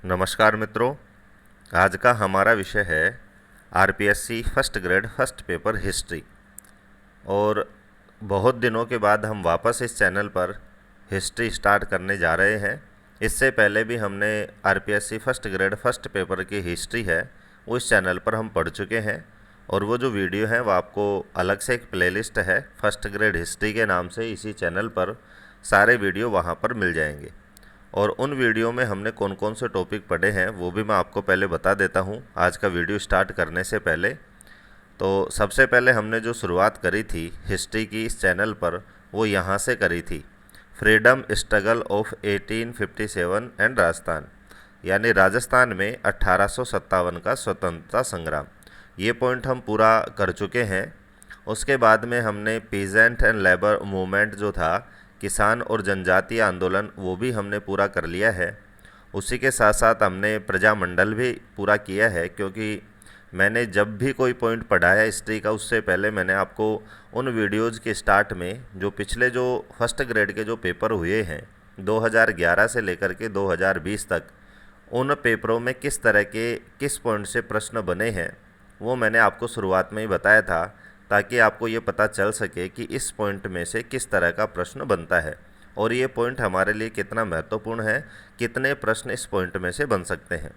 नमस्कार मित्रों। आज का हमारा विषय है RPSC first grade first paper history. और बहुत दिनों के बाद हम वापस इस चैनल पर हिस्ट्री स्टार्ट करने जा रहे हैं। इससे पहले भी हमने RPSC first grade first paper की हिस्ट्री है वो इस चैनल पर हम पढ़ चुके हैं। और वो जो वीडियो है वो आपको अलग से एक प्लेलिस्ट है फर्स्ट ग्रेड हिस्ट्री के नाम से, इसी चैनल पर सारे वीडियो वहाँ पर मिल जाएंगे। और उन वीडियो में हमने कौन कौन से टॉपिक पढ़े हैं वो भी मैं आपको पहले बता देता हूँ आज का वीडियो स्टार्ट करने से पहले। तो सबसे पहले हमने जो शुरुआत करी थी हिस्ट्री की इस चैनल पर वो यहाँ से करी थी, freedom struggle of 1857 and Rajasthan, यानी राजस्थान में 1857 का स्वतंत्रता संग्राम। ये पॉइंट हम पूरा कर चुके हैं। उसके बाद में हमने पीजेंट एंड लेबर मूवमेंट जो था, किसान और जनजातीय आंदोलन, वो भी हमने पूरा कर लिया है। उसी के साथ साथ हमने प्रजामंडल भी पूरा किया है, क्योंकि मैंने जब भी कोई पॉइंट पढ़ाया हिस्ट्री का उससे पहले मैंने आपको उन वीडियोज़ के स्टार्ट में जो पिछले जो फर्स्ट ग्रेड के जो पेपर हुए हैं 2011 से लेकर के 2020 तक, उन पेपरों में किस तरह के किस पॉइंट से प्रश्न बने हैं वो मैंने आपको शुरुआत में ही बताया था, ताकि आपको ये पता चल सके कि इस पॉइंट में से किस तरह का प्रश्न बनता है और ये पॉइंट हमारे लिए कितना महत्वपूर्ण है, कितने प्रश्न इस पॉइंट में से बन सकते हैं।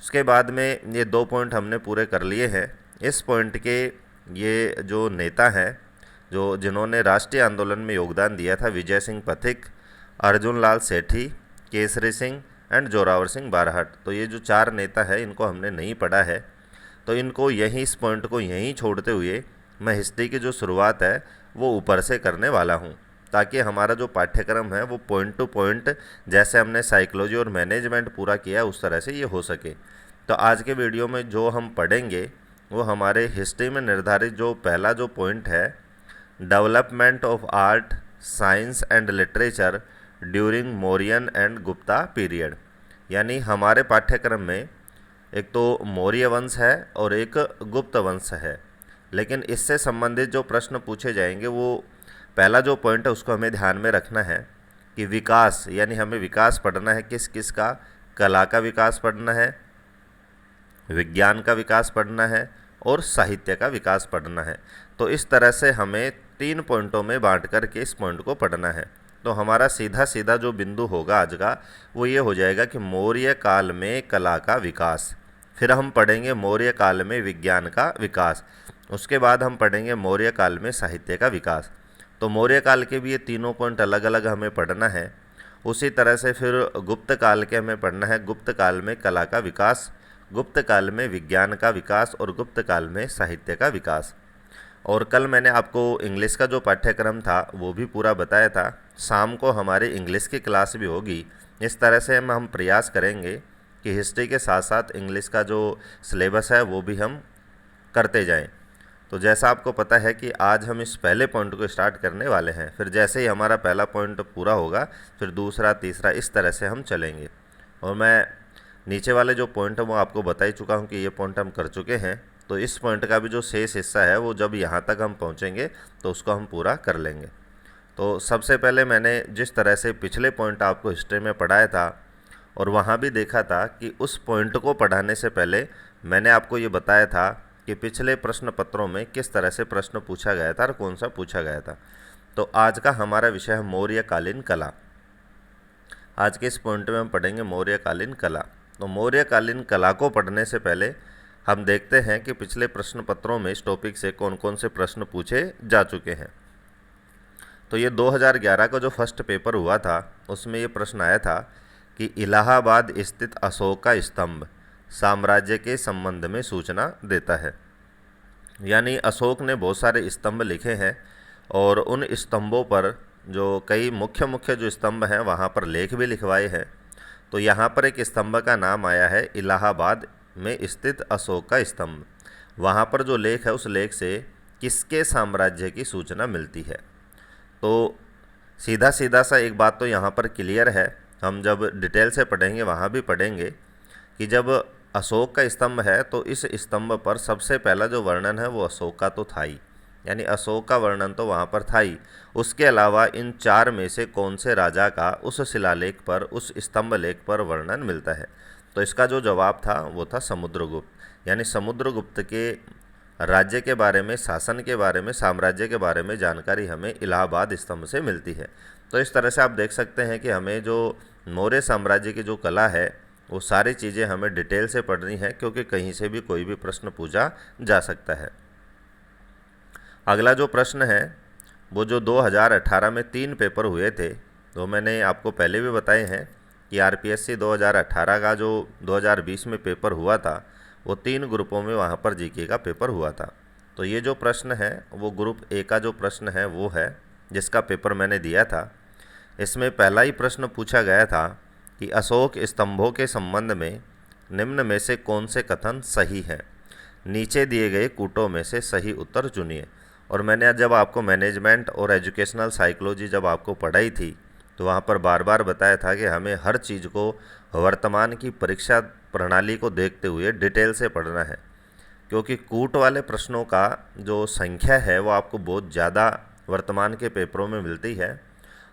उसके बाद में ये 2 पॉइंट हमने पूरे कर लिए हैं। इस पॉइंट के ये जो नेता हैं जो जिन्होंने राष्ट्रीय आंदोलन में योगदान दिया था, विजय सिंह पथिक, अर्जुन लाल सेठी, केसरी सिंह एंड जोरावर सिंह बारहट, तो ये जो 4 नेता है इनको हमने नहीं पढ़ा है। तो इनको यहीं इस पॉइंट को यहीं छोड़ते हुए मैं हिस्ट्री की जो शुरुआत है वो ऊपर से करने वाला हूँ, ताकि हमारा जो पाठ्यक्रम है वो पॉइंट टू पॉइंट, जैसे हमने साइकोलॉजी और मैनेजमेंट पूरा किया उस तरह से ये हो सके। तो आज के वीडियो में जो हम पढ़ेंगे वो हमारे हिस्ट्री में निर्धारित जो पहला जो पॉइंट है, development of art science and literature during Mauryan and Gupta period. यानी हमारे पाठ्यक्रम में एक तो मौर्य वंश है और एक गुप्त वंश है, लेकिन इससे संबंधित जो प्रश्न पूछे जाएंगे वो पहला जो पॉइंट है उसको हमें ध्यान में रखना है कि विकास, यानी हमें विकास पढ़ना है किस किस का, कला का विकास पढ़ना है, विज्ञान का विकास पढ़ना है और साहित्य का विकास पढ़ना है। तो इस तरह से हमें 3 पॉइंटों में बांट करके इस पॉइंट को पढ़ना है। तो हमारा सीधा सीधा जो बिंदु होगा आज का वो ये हो जाएगा कि मौर्य काल में कला का विकास, फिर हम पढ़ेंगे मौर्य काल में विज्ञान का विकास, उसके बाद हम पढ़ेंगे मौर्य काल में साहित्य का विकास। तो मौर्य काल के भी ये तीनों पॉइंट अलग अलग हमें पढ़ना है। उसी तरह से फिर गुप्त काल के हमें पढ़ना है, गुप्त काल में कला का विकास, गुप्त काल में विज्ञान का विकास और गुप्त काल में साहित्य का विकास। और कल मैंने आपको इंग्लिश का जो पाठ्यक्रम था वो भी पूरा बताया था। शाम को हमारी इंग्लिश की क्लास भी होगी। इस तरह से हम प्रयास करेंगे कि हिस्ट्री के साथ साथ इंग्लिश का जो सिलेबस है वो भी हम करते जाएं। तो जैसा आपको पता है कि आज हम इस पहले पॉइंट को स्टार्ट करने वाले हैं, फिर जैसे ही हमारा पहला पॉइंट पूरा होगा फिर दूसरा तीसरा इस तरह से हम चलेंगे। और मैं नीचे वाले जो पॉइंट है वो आपको बता ही चुका हूँ कि ये पॉइंट हम कर चुके हैं। तो इस पॉइंट का भी जो शेष हिस्सा है वो जब यहाँ तक हम पहुँचेंगे तो उसको हम पूरा कर लेंगे। तो सबसे पहले मैंने जिस तरह से पिछले पॉइंट आपको हिस्ट्री में पढ़ाया था और वहाँ भी देखा था कि उस पॉइंट को पढ़ाने से पहले मैंने आपको ये बताया था कि पिछले प्रश्न पत्रों में किस तरह से प्रश्न पूछा गया था और कौन सा पूछा गया था। तो आज का हमारा विषय है मौर्यकालीन कला। आज के इस पॉइंट में हम पढ़ेंगे मौर्यकालीन कला। तो मौर्यकालीन कला को पढ़ने से पहले हम देखते हैं कि पिछले प्रश्न पत्रों में इस टॉपिक से कौन कौन से प्रश्न पूछे जा चुके हैं। तो ये 2011 का जो फर्स्ट पेपर हुआ था उसमें ये प्रश्न आया था कि इलाहाबाद स्थित अशोक का स्तंभ साम्राज्य के संबंध में सूचना देता है। यानी अशोक ने बहुत सारे स्तंभ लिखे हैं और उन स्तंभों पर जो कई मुख्य मुख्य जो स्तंभ हैं वहाँ पर लेख भी लिखवाए हैं। तो यहाँ पर एक स्तंभ का नाम आया है इलाहाबाद में स्थित अशोक का स्तंभ। वहाँ पर जो लेख है उस लेख से किसके साम्राज्य की सूचना मिलती है। तो सीधा सीधा सा एक बात तो यहाँ पर क्लियर है, हम जब डिटेल से पढ़ेंगे वहाँ भी पढ़ेंगे कि जब अशोक का स्तंभ है तो इस स्तंभ पर सबसे पहला जो वर्णन है वो अशोक का तो था ही, यानी अशोक का वर्णन तो वहाँ पर था ही। उसके अलावा इन 4 में से कौन से राजा का उस शिलालेख पर, उस स्तंभ लेख पर वर्णन मिलता है। तो इसका जो जवाब था वो था समुद्रगुप्त। यानी समुद्रगुप्त के राज्य के बारे में, शासन के बारे में, साम्राज्य के बारे में जानकारी हमें इलाहाबाद स्तंभ से मिलती है। तो इस तरह से आप देख सकते हैं कि हमें जो मौर्य साम्राज्य की जो कला है वो सारी चीज़ें हमें डिटेल से पढ़नी है, क्योंकि कहीं से भी कोई भी प्रश्न पूछा जा सकता है। अगला जो प्रश्न है वो जो 2018 में 3 पेपर हुए थे, तो मैंने आपको पहले भी बताए हैं कि आरपीएससी 2018 का जो 2020 में पेपर हुआ था वो 3 ग्रुपों में वहाँ पर जीके का पेपर हुआ था। तो ये जो प्रश्न है वो ग्रुप ए का जो प्रश्न है वो है, जिसका पेपर मैंने दिया था। इसमें पहला ही प्रश्न पूछा गया था कि अशोक स्तंभों के संबंध में निम्न में से कौन से कथन सही हैं, नीचे दिए गए कूटों में से सही उत्तर चुनिए। और मैंने जब आपको मैनेजमेंट और एजुकेशनल साइकोलॉजी जब आपको पढ़ाई थी तो वहाँ पर बार बार बताया था कि हमें हर चीज़ को वर्तमान की परीक्षा प्रणाली को देखते हुए डिटेल से पढ़ना है, क्योंकि कूट वाले प्रश्नों का जो संख्या है वो आपको बहुत ज़्यादा वर्तमान के पेपरों में मिलती है,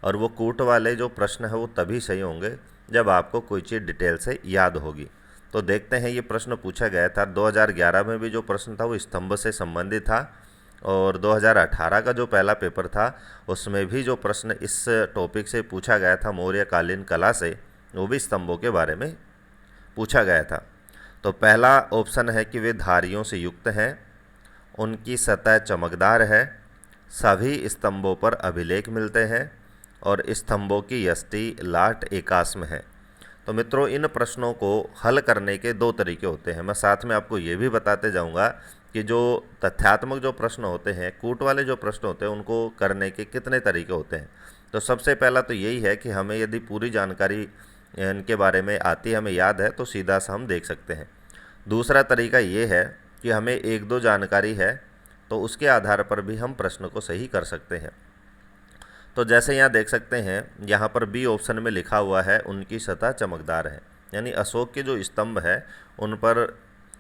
और वो कूट वाले जो प्रश्न है वो तभी सही होंगे जब आपको कोई चीज़ डिटेल से याद होगी। तो देखते हैं, ये प्रश्न पूछा गया था 2011 में भी जो प्रश्न था वो स्तंभ से संबंधित था, और 2018 का जो पहला पेपर था उसमें भी जो प्रश्न इस टॉपिक से पूछा गया था मौर्यकालीन कला से, वो भी स्तंभों के बारे में पूछा गया था। तो पहला ऑप्शन है कि वे धारियों से युक्त हैं, उनकी सतह चमकदार है, सभी स्तंभों पर अभिलेख मिलते हैं, और स्तंभों की यष्टि लाट एकास्म है। तो मित्रों, इन प्रश्नों को हल करने के 2 तरीके होते हैं। मैं साथ में आपको ये भी बताते जाऊंगा कि जो तथ्यात्मक जो प्रश्न होते हैं, कूट वाले जो प्रश्न होते हैं, उनको करने के कितने तरीके होते हैं। तो सबसे पहला तो यही है कि हमें यदि पूरी जानकारी इनके बारे में आती है, हमें याद है, तो सीधा सा हम देख सकते हैं। दूसरा तरीका ये है कि हमें 1-2 जानकारी है तो उसके आधार पर भी हम प्रश्न को सही कर सकते हैं। तो जैसे यहाँ देख सकते हैं, यहाँ पर बी ऑप्शन में लिखा हुआ है उनकी सतह चमकदार है, यानी अशोक के जो स्तंभ है उन पर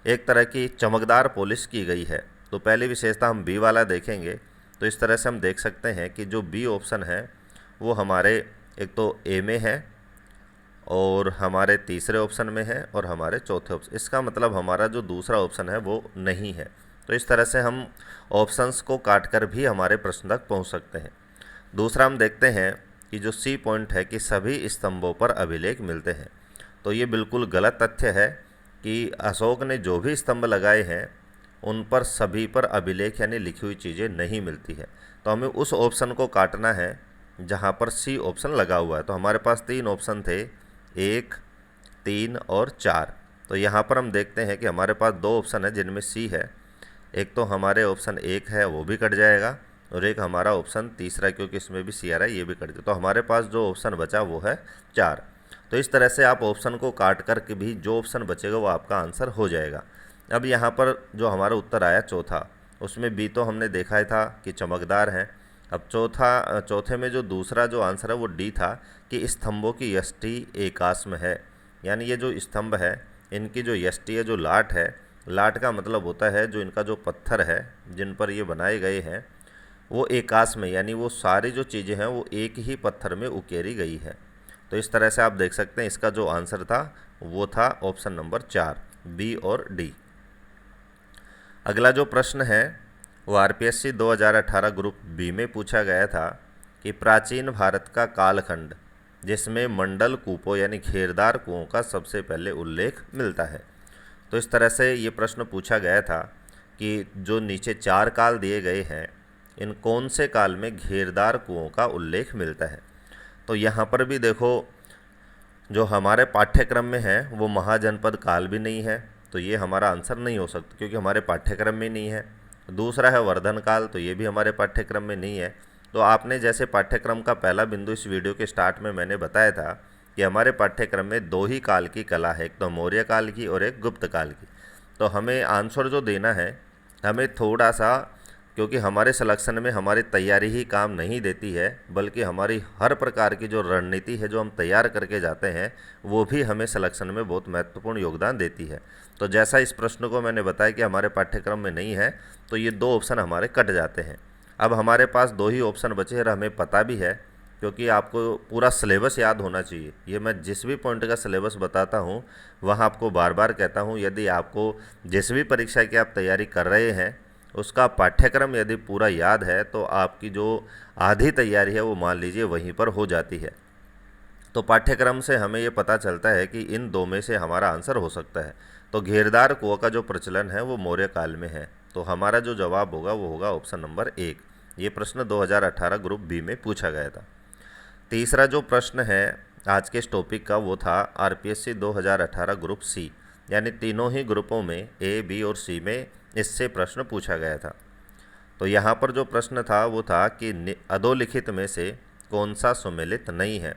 एक तरह की चमकदार पॉलिश की गई है। तो पहली विशेषता हम बी वाला देखेंगे तो इस तरह से हम देख सकते हैं कि जो बी ऑप्शन है वो हमारे एक तो ए में है, और हमारे तीसरे ऑप्शन में है, और हमारे चौथे ऑप्शन। इसका मतलब हमारा जो दूसरा ऑप्शन है वो नहीं है। तो इस तरह से हम ऑप्शंस को काट कर भी हमारे प्रश्न तक पहुँच सकते हैं। दूसरा हम देखते हैं कि जो सी पॉइंट है कि सभी स्तंभों पर अभिलेख मिलते हैं। तो ये बिल्कुल गलत तथ्य है कि अशोक ने जो भी स्तंभ लगाए हैं उन पर सभी पर अभिलेख यानी लिखी हुई चीज़ें नहीं मिलती है। तो हमें उस ऑप्शन को काटना है जहाँ पर सी ऑप्शन लगा हुआ है। तो हमारे पास 3 ऑप्शन थे, 1, 3 और 4। तो यहाँ पर हम देखते हैं कि हमारे पास 2 ऑप्शन है जिनमें सी है। एक तो हमारे ऑप्शन 1 है वो भी कट जाएगा, और एक हमारा ऑप्शन तीसरा, क्योंकि इसमें भी सी आ रहा है, ये भी कट जाए। तो हमारे पास जो ऑप्शन बचा वो है 4। तो इस तरह से आप ऑप्शन को काट कर के भी जो ऑप्शन बचेगा वो आपका आंसर हो जाएगा। अब यहाँ पर जो हमारा उत्तर आया चौथा, उसमें बी तो हमने देखा था कि चमकदार है। अब चौथे में जो दूसरा जो आंसर है वो डी था कि स्तंभों की यष्टि एकास्म है, यानी ये जो स्तंभ है इनकी जो यष्टि है, जो लाट है, लाट का मतलब होता है जो इनका जो पत्थर है जिन पर ये बनाए गए हैं वो एकास्म में, यानी वो सारी जो चीज़ें हैं वो एक ही पत्थर में उकेरी गई है। तो इस तरह से आप देख सकते हैं इसका जो आंसर था वो था ऑप्शन नंबर 4, बी और डी। अगला जो प्रश्न है वो आरपीएससी 2018 ग्रुप बी में पूछा गया था कि प्राचीन भारत का कालखंड जिसमें मंडल कूपों यानी घेरदार कुओं का सबसे पहले उल्लेख मिलता है। तो इस तरह से ये प्रश्न पूछा गया था कि जो नीचे 4 काल दिए गए हैं इन कौन से काल में घेरदार कुओं का उल्लेख मिलता है। तो यहाँ पर भी देखो, जो हमारे पाठ्यक्रम में है वो महाजनपद काल भी नहीं है, तो ये हमारा आंसर नहीं हो सकता क्योंकि हमारे पाठ्यक्रम में नहीं है। दूसरा है वर्धन काल, तो ये भी हमारे पाठ्यक्रम में नहीं है। तो आपने जैसे पाठ्यक्रम का पहला बिंदु इस वीडियो के स्टार्ट में मैंने बताया था कि हमारे पाठ्यक्रम में 2 ही काल की कला है, एक तो मौर्य काल की और एक गुप्त काल की। तो हमें आंसर जो देना है हमें थोड़ा सा, क्योंकि हमारे सिलेक्शन में हमारी तैयारी ही काम नहीं देती है, बल्कि हमारी हर प्रकार की जो रणनीति है जो हम तैयार करके जाते हैं वो भी हमें सिलेक्शन में बहुत महत्वपूर्ण योगदान देती है। तो जैसा इस प्रश्न को मैंने बताया कि हमारे पाठ्यक्रम में नहीं है, तो ये 2 ऑप्शन हमारे कट जाते हैं। अब हमारे पास 2 ही ऑप्शन बचे और हमें पता भी है क्योंकि आपको पूरा सिलेबस याद होना चाहिए। ये मैं जिस भी पॉइंट का सिलेबस बताता हूँ वहाँ आपको बार बार कहता हूँ, यदि आपको जिस भी परीक्षा की आप तैयारी कर रहे हैं उसका पाठ्यक्रम यदि पूरा याद है तो आपकी जो आधी तैयारी है वो मान लीजिए वहीं पर हो जाती है। तो पाठ्यक्रम से हमें ये पता चलता है कि इन दो में से हमारा आंसर हो सकता है। तो घेरदार कुआं का जो प्रचलन है वो मौर्य काल में है। तो हमारा जो जवाब होगा वो होगा ऑप्शन नंबर 1। ये प्रश्न 2018 ग्रुप बी में पूछा गया था। तीसरा जो प्रश्न है आज के इस टॉपिक का वो था आरपीएससी 2018 ग्रुप सी, यानी तीनों ही ग्रुपों में ए, बी और सी में इससे प्रश्न पूछा गया था। तो यहाँ पर जो प्रश्न था वो था कि अधोलिखित में से कौन सा सुमेलित नहीं है।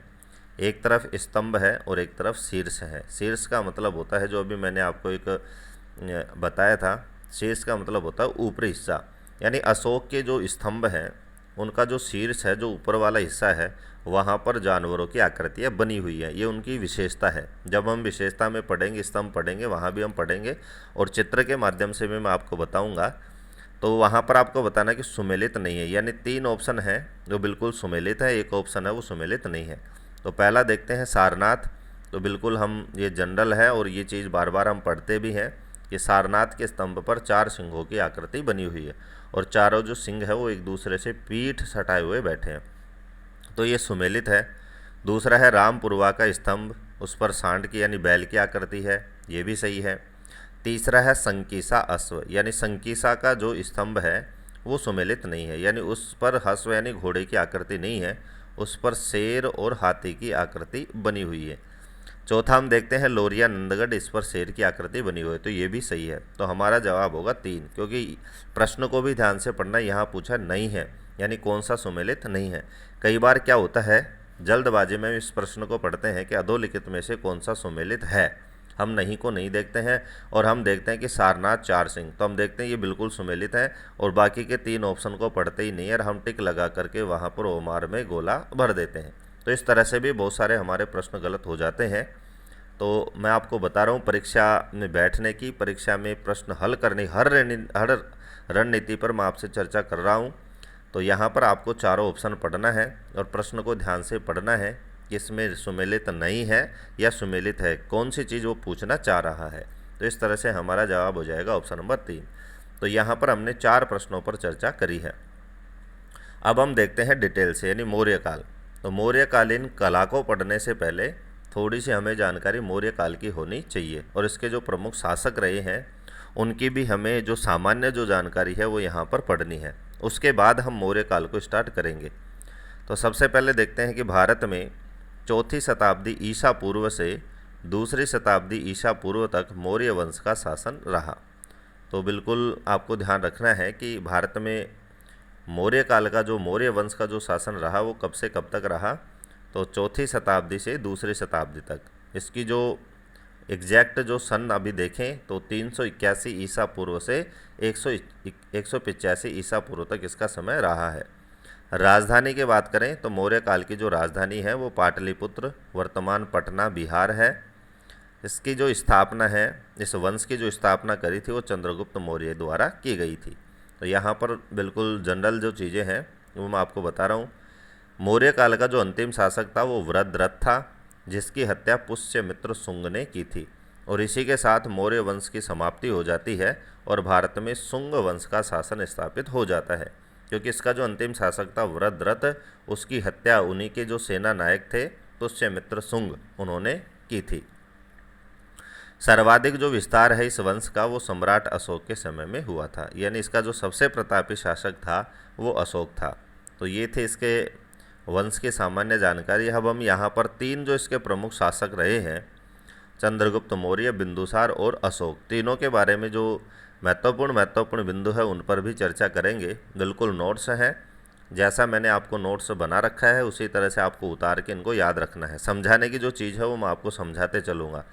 एक तरफ स्तंभ है और एक तरफ शीर्ष है। शीर्ष का मतलब होता है, जो अभी मैंने आपको एक बताया था, शीर्ष का मतलब होता है ऊपरी हिस्सा, यानी अशोक के जो स्तंभ हैं उनका जो शीर्ष है, जो ऊपर वाला हिस्सा है, वहाँ पर जानवरों की आकृतियाँ बनी हुई हैं। ये उनकी विशेषता है। जब हम विशेषता में पढ़ेंगे, स्तंभ पढ़ेंगे, वहाँ भी हम पढ़ेंगे और चित्र के माध्यम से भी मैं आपको बताऊँगा। तो वहाँ पर आपको बताना कि सुमेलित नहीं है, यानी 3 ऑप्शन हैं जो बिल्कुल सुमेलित है, एक ऑप्शन है वो सुमेलित नहीं है। तो पहला देखते हैं सारनाथ। तो बिल्कुल हम ये जनरल है और ये चीज़ बार बार हम पढ़ते भी हैं कि सारनाथ के स्तंभ पर 4 सिंहों की आकृति बनी हुई है और चारों जो सिंह है वो एक दूसरे से पीठ सटाए हुए बैठे हैं, तो ये सुमेलित है। दूसरा है रामपुरवा का स्तंभ, उस पर सांड की यानी बैल की आकृति है, ये भी सही है। तीसरा है संकीसा अश्व, यानी संकीसा का जो स्तंभ है वो सुमेलित नहीं है, यानी उस पर हश्व यानी घोड़े की आकृति नहीं है, उस पर शेर और हाथी की आकृति बनी हुई है। चौथा हम देखते हैं लोरिया नंदगढ़, इस पर शेर की आकृति बनी हुई है, तो ये भी सही है। तो हमारा जवाब होगा 3, क्योंकि प्रश्न को भी ध्यान से पढ़ना, यहाँ पूछा नहीं है यानी कौन सा सुमेलित नहीं है। कई बार क्या होता है, जल्दबाजी में इस प्रश्न को पढ़ते हैं कि अधोलिखित में से कौन सा सुमेलित है, हम नहीं को नहीं देखते हैं और हम देखते हैं कि सारनाथ 4 सिंह, तो हम देखते हैं ये बिल्कुल सुमेलित है और बाकी के 3 ऑप्शन को पढ़ते ही नहीं है और हम टिक लगा करके वहाँ पर ओमार में गोला भर देते हैं। तो इस तरह से भी बहुत सारे हमारे प्रश्न गलत हो जाते हैं। तो मैं आपको बता रहा हूँ, परीक्षा में बैठने की, परीक्षा में प्रश्न हल करने, हर रणनीति पर मैं आपसे चर्चा कर रहा हूँ। तो यहाँ पर आपको चारों ऑप्शन पढ़ना है और प्रश्न को ध्यान से पढ़ना है कि इसमें सुमेलित नहीं है या सुमेलित है, कौन सी चीज़ वो पूछना चाह रहा है। तो इस तरह से हमारा जवाब हो जाएगा ऑप्शन नंबर 3। तो यहाँ पर हमने 4 प्रश्नों पर चर्चा करी है। अब हम देखते हैं डिटेल से, यानी मौर्यकाल। तो मौर्यकालीन कला को पढ़ने से पहले थोड़ी सी हमें जानकारी मौर्यकाल की होनी चाहिए और इसके जो प्रमुख शासक रहे हैं उनकी भी हमें जो सामान्य जो जानकारी है वो यहाँ पर पढ़नी है। उसके बाद हम मौर्यकाल को स्टार्ट करेंगे। तो सबसे पहले देखते हैं कि भारत में 4वीं शताब्दी ईसा पूर्व से 2री शताब्दी ईसा पूर्व तक मौर्य वंश का शासन रहा। तो बिल्कुल आपको ध्यान रखना है कि भारत में मौर्य काल का जो मौर्य वंश का जो शासन रहा वो कब से कब तक रहा, तो 4वीं शताब्दी से 2री शताब्दी तक। इसकी जो एग्जैक्ट जो सन अभी देखें तो 381 ईसा पूर्व से 185 ईसा पूर्व तक इसका समय रहा है। राजधानी की बात करें तो मौर्य काल की जो राजधानी है वो पाटलिपुत्र, वर्तमान पटना, बिहार है। इसकी जो स्थापना है, इस वंश की जो स्थापना करी थी वो चंद्रगुप्त मौर्य द्वारा की गई थी। तो यहाँ पर बिल्कुल जनरल जो चीज़ें हैं वो मैं आपको बता रहा हूँ। मौर्य काल का जो अंतिम शासक था वो वृद्धरथ था, जिसकी हत्या पुष्यमित्र शुंग ने की थी और इसी के साथ मौर्य वंश की समाप्ति हो जाती है और भारत में शुंग वंश का शासन स्थापित हो जाता है। क्योंकि इसका जो अंतिम शासक था वृद्धरथ, उसकी हत्या उन्हीं के जो सेना नायक थे पुष्यमित्र शुंग, उन्होंने की थी। सर्वाधिक जो विस्तार है इस वंश का वो सम्राट अशोक के समय में हुआ था, यानी इसका जो सबसे प्रतापी शासक था वो अशोक था। तो ये थे इसके वंश की सामान्य जानकारी। अब हम यहाँ पर 3 जो इसके प्रमुख शासक रहे हैं, चंद्रगुप्त मौर्य, बिंदुसार और अशोक, तीनों के बारे में जो महत्वपूर्ण बिंदु है उन पर भी चर्चा करेंगे। बिल्कुल नोट्स हैं, जैसा मैंने आपको नोट्स बना रखा है उसी तरह से आपको उतार के इनको याद रखना है। समझाने की जो चीज़ है वो मैं आपको समझाते चलूँगा।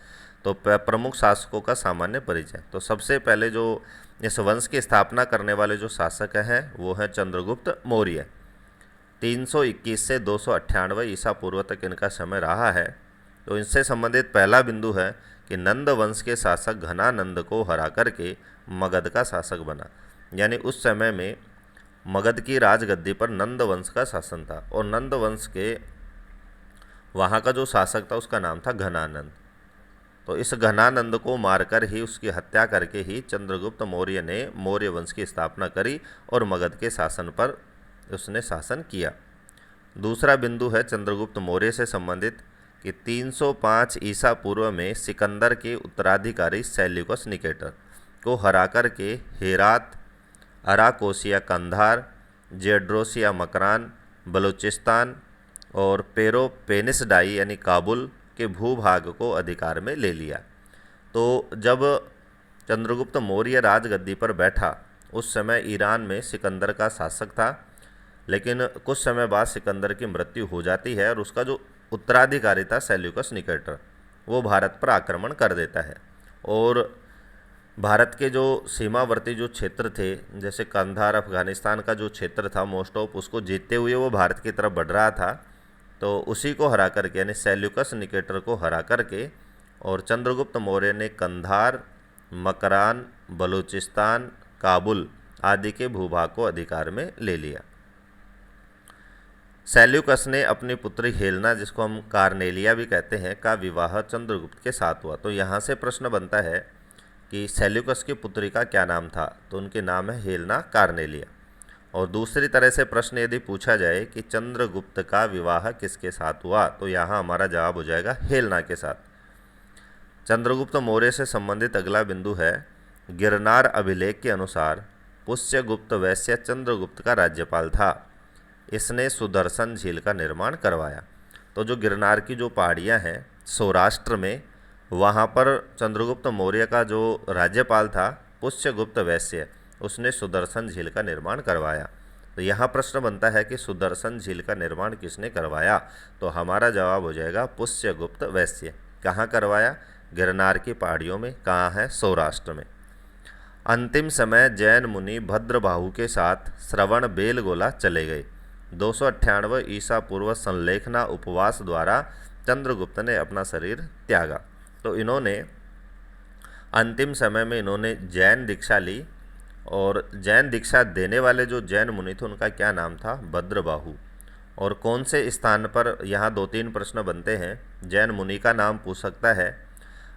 तो प्रमुख शासकों का सामान्य परिचय। तो सबसे पहले जो इस वंश की स्थापना करने वाले जो शासक हैं वो हैं चंद्रगुप्त मौर्य। 321 से 298 ईसा पूर्व तक इनका समय रहा है। तो इनसे संबंधित पहला बिंदु है कि नंद वंश के शासक घनानंद को हरा करके मगध का शासक बना, यानी उस समय में मगध की राजगद्दी पर नंद वंश का शासन था और नंद वंश के वहाँ का जो शासक था उसका नाम था घनानंद। तो इस घनानंद को मारकर ही, उसकी हत्या करके ही चंद्रगुप्त मौर्य ने मौर्य वंश की स्थापना करी और मगध के शासन पर उसने शासन किया। दूसरा बिंदु है चंद्रगुप्त मौर्य से संबंधित कि 305 ईसा पूर्व में सिकंदर के उत्तराधिकारी सेल्यूकस निकेटर को हराकर के हेरात, अराकोसिया कंधार, जेड्रोसिया मकरान, बलूचिस्तान और पेरोपेनिसडाई यानी काबुल के भूभाग को अधिकार में ले लिया। तो जब चंद्रगुप्त मौर्य राजगद्दी पर बैठा उस समय ईरान में सिकंदर का शासक था, लेकिन कुछ समय बाद सिकंदर की मृत्यु हो जाती है और उसका जो उत्तराधिकारी था सेल्यूकस निकेटर, वो भारत पर आक्रमण कर देता है और भारत के जो सीमावर्ती जो क्षेत्र थे, जैसे कंधार, अफगानिस्तान का जो क्षेत्र था मोस्ट ऑफ, उसको जीतते हुए वो भारत की तरफ बढ़ रहा था। तो उसी को हरा करके, यानी सेल्यूकस निकेटर को हरा करके, और चंद्रगुप्त मौर्य ने कंधार, मकरान, बलूचिस्तान, काबुल आदि के भूभाग को अधिकार में ले लिया। सेल्यूकस ने अपनी पुत्री हेलेना, जिसको हम कार्नेलिया भी कहते हैं, का विवाह चंद्रगुप्त के साथ हुआ। तो यहाँ से प्रश्न बनता है कि सेल्यूकस की पुत्री का क्या नाम था, तो उनके नाम है हेलेना कार्नेलिया। और दूसरी तरह से प्रश्न यदि पूछा जाए कि चंद्रगुप्त का विवाह किसके साथ हुआ, तो यहाँ हमारा जवाब हो जाएगा हेलेना के साथ। चंद्रगुप्त मौर्य से संबंधित अगला बिंदु है गिरनार अभिलेख के अनुसार पुष्यगुप्त वैश्य चंद्रगुप्त का राज्यपाल था। इसने सुदर्शन झील का निर्माण करवाया। तो जो गिरनार की जो पहाड़ियाँ हैं सौराष्ट्र में, वहाँ पर चंद्रगुप्त मौर्य का जो राज्यपाल था पुष्यगुप्त वैश्य, उसने सुदर्शन झील का निर्माण करवाया। तो यहाँ प्रश्न बनता है कि सुदर्शन झील का निर्माण किसने करवाया, तो हमारा जवाब हो जाएगा पुष्यगुप्त वैश्य। कहाँ करवाया? गिरनार की पहाड़ियों में। कहाँ है? सौराष्ट्र में। अंतिम समय जैन मुनि भद्रबाहु के साथ श्रवण बेलगोला चले गए। 298 ईसा पूर्व संलेखना उपवास द्वारा चंद्रगुप्त ने अपना शरीर त्यागा। तो इन्होंने अंतिम समय में इन्होंने जैन दीक्षा ली, और जैन दीक्षा देने वाले जो जैन मुनि थे उनका क्या नाम था? भद्रबाहु। और कौन से स्थान पर, यहाँ 2-3 प्रश्न बनते हैं। जैन मुनि का नाम पूछ सकता है,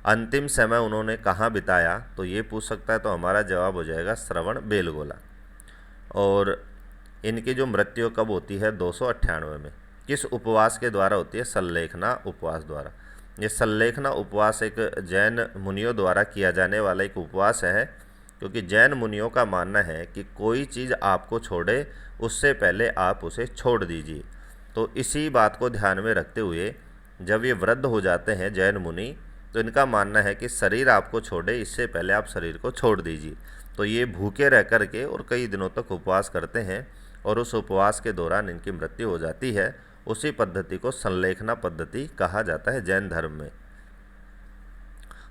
अंतिम समय उन्होंने कहाँ बिताया, तो ये पूछ सकता है। तो हमारा जवाब हो जाएगा श्रवण बेलगोला। और इनकी जो मृत्यु कब होती है? 298 में। किस उपवास के द्वारा होती है? संलेखना उपवास द्वारा। ये संलेखना उपवास एक जैन मुनियों द्वारा किया जाने वाला एक उपवास है, क्योंकि जैन मुनियों का मानना है कि कोई चीज़ आपको छोड़े उससे पहले आप उसे छोड़ दीजिए। तो इसी बात को ध्यान में रखते हुए जब ये वृद्ध हो जाते हैं जैन मुनि, तो इनका मानना है कि शरीर आपको छोड़े इससे पहले आप शरीर को छोड़ दीजिए। तो ये भूखे रह कर के और कई दिनों तक उपवास करते हैं, और उस उपवास के दौरान इनकी मृत्यु हो जाती है। उसी पद्धति को संलेखना पद्धति कहा जाता है जैन धर्म में।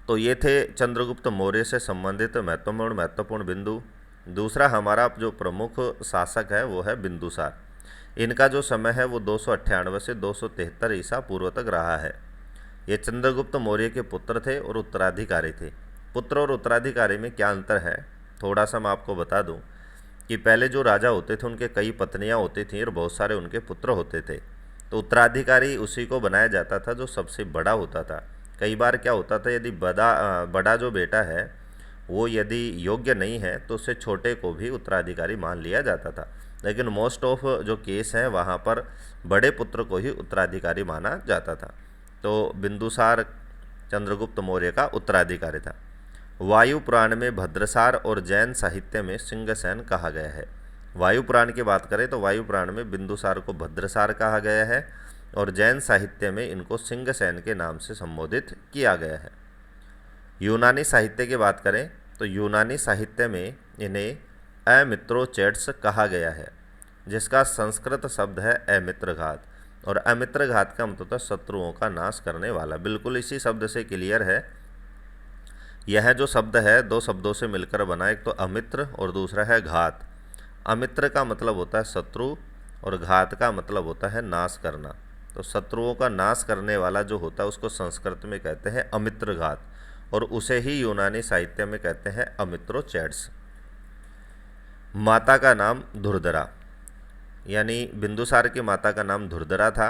तो ये थे चंद्रगुप्त मौर्य से संबंधित महत्वपूर्ण बिंदु। दूसरा हमारा जो प्रमुख शासक है वो है बिंदुसार। इनका जो समय है वो 298 से 273 ईसा पूर्व तक रहा है। ये चंद्रगुप्त मौर्य के पुत्र थे और उत्तराधिकारी थे। पुत्र और उत्तराधिकारी में क्या अंतर है, थोड़ा सा मैं आपको बता दूं कि पहले जो राजा होते थे उनके कई पत्नियां होती थीं और बहुत सारे उनके पुत्र होते थे। तो उत्तराधिकारी उसी को बनाया जाता था जो सबसे बड़ा होता था। कई बार क्या होता था, यदि बड़ा जो बेटा है वो यदि योग्य नहीं है तो उससे छोटे को भी उत्तराधिकारी मान लिया जाता था। लेकिन मोस्ट ऑफ जो केस हैं वहाँ पर बड़े पुत्र को ही उत्तराधिकारी माना जाता था। तो बिंदुसार चंद्रगुप्त मौर्य का उत्तराधिकारी था। वायु पुराण में भद्रसार और जैन साहित्य में सिंहसेन कहा गया है। वायु पुराण की बात करें तो वायु पुराण में बिंदुसार को भद्रसार कहा गया है, और जैन साहित्य में इनको सिंहसेन के नाम से संबोधित किया गया है। यूनानी साहित्य की बात करें तो यूनानी साहित्य में इन्हें अमित्रोचेड्स कहा गया है, जिसका संस्कृत शब्द है अमित्रघात, और अमित्रघात का मतलब है शत्रुओं का नाश करने वाला। बिल्कुल इसी शब्द से क्लियर है। यह जो शब्द है 2 शब्दों से मिलकर बना, एक तो अमित्र और दूसरा है घात। अमित्र का मतलब होता है शत्रु और घात का मतलब होता है नाश करना। तो शत्रुओं का नाश करने वाला जो होता है उसको संस्कृत में कहते हैं अमित्रघात, और उसे ही यूनानी साहित्य में कहते हैं अमित्रोचेड्स। माता का नाम धुरधरा, यानी बिंदुसार की माता का नाम धुरधरा था।